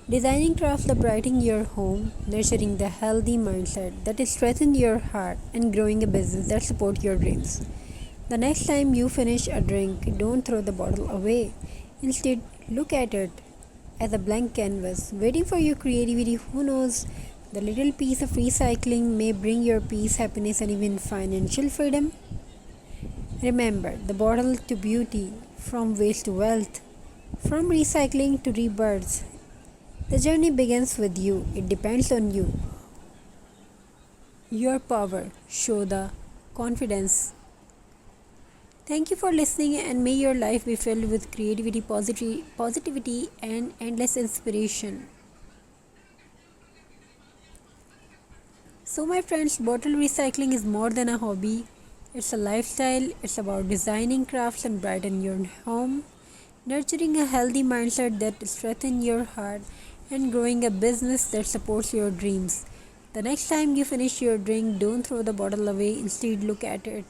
Designing crafts that brighten your home, nurturing the healthy mindset that strengthens your heart, and growing a business that supports your dreams. The next time you finish a drink, don't throw the bottle away. Instead, look at it as a blank canvas, waiting for your creativity. Who knows? The little piece of recycling may bring your peace, happiness, and even financial freedom. Remember the bottle to beauty, from waste to wealth, from recycling to rebirth. The journey begins with you, it depends on you. Your power, show the confidence. Thank you for listening, and may your life be filled with creativity, positivity, and endless inspiration. So, my friends, bottle recycling is more than a hobby, it's a lifestyle. It's about designing crafts and brighten your home, nurturing a healthy mindset that strengthens your heart, and growing a business that supports your dreams. The next time you finish your drink, don't throw the bottle away, instead, look at it.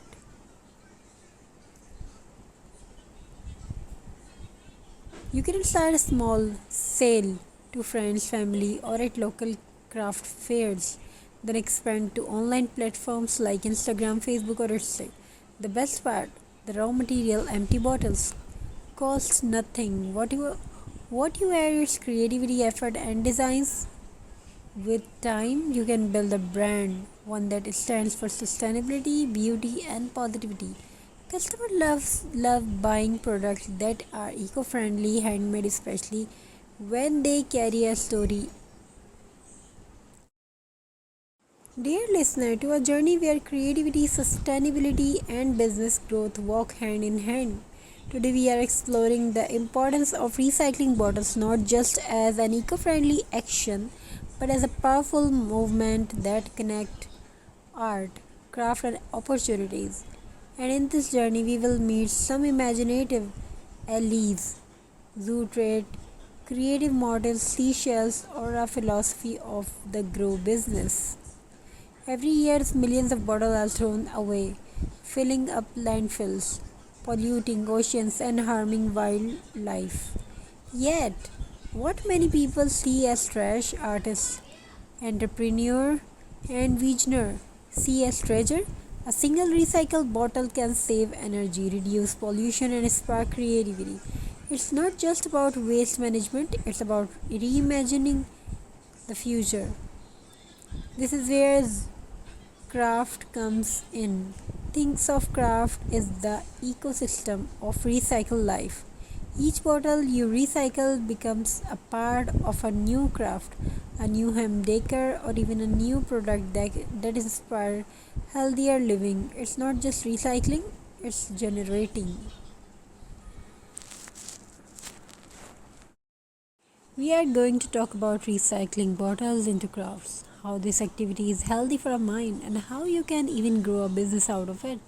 You can start a small sale to friends, family, or at local craft fairs, then expand to online platforms like Instagram, Facebook, or Rustic. The best part, the raw material, empty bottles, costs nothing. What you add is creativity, effort, and designs. With time, you can build a brand, one that stands for sustainability, beauty, and positivity. Customers love buying products that are eco-friendly, handmade, especially when they carry a story. Dear listener, to a journey where creativity, sustainability, and business growth walk hand in hand. Today we are exploring the importance of recycling bottles not just as an eco-friendly action but as a powerful movement that connects art, craft, and opportunities. And in this journey, we will meet some imaginative allies, zoo trade, creative models, seashells, or a philosophy of the grow business. Every year, millions of bottles are thrown away, filling up landfills, polluting oceans, and harming wildlife. Yet, what many people see as trash, artists, entrepreneur, and visionary see as treasure. A single recycled bottle can save energy, reduce pollution, and spark creativity. It's not just about waste management, it's about reimagining the future. This is where craft comes in. Thinks of craft is the ecosystem of recycled life. Each bottle you recycle becomes a part of a new craft, a new home decor, or even a new product that inspires healthier living. It's not just recycling, it's generating. We are going to talk about recycling bottles into crafts, how this activity is healthy for a mind, and how you can even grow a business out of it.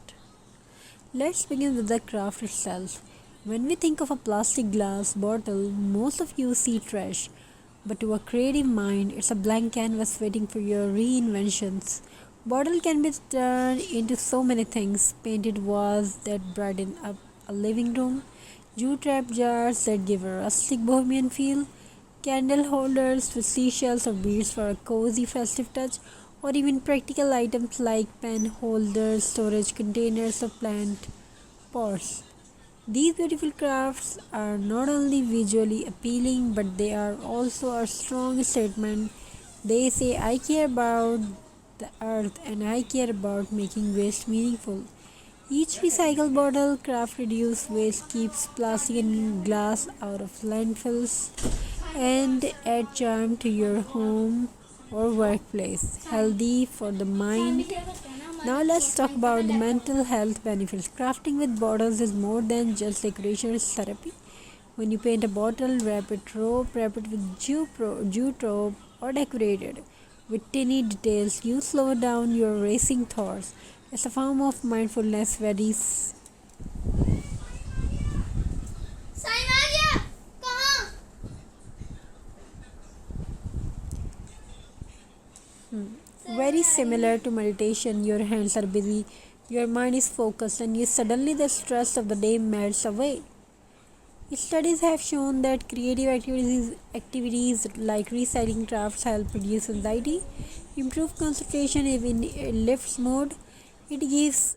Let's begin with the craft itself. When we think of a plastic glass bottle, most of you see trash, but to a creative mind, it's a blank canvas waiting for your reinventions. Bottle can be turned into so many things: painted walls that brighten up a living room, jute wrap jars that give a rustic bohemian feel, candle holders with seashells or beads for a cozy festive touch, or even practical items like pen holders, storage containers, or plant pots. These beautiful crafts are not only visually appealing but they are also a strong statement. They say, I care about the earth and I care about making waste meaningful. Each recycled bottle craft reduce waste, keeps plastic and glass out of landfills, and add charm to your home or workplace. Healthy for the mind. Now let's talk about the mental health benefits. Crafting with bottles is more than just decoration, it's therapy. When you paint a bottle, wrap it with jute rope, or decorate it with tiny details, you slow down your racing thoughts. It's a form of mindfulness, very similar to meditation. Your hands are busy, your mind is focused, and you suddenly the stress of the day melts away. Studies have shown that creative activities like recycling crafts help reduce anxiety, improve concentration even in lifts mode. It gives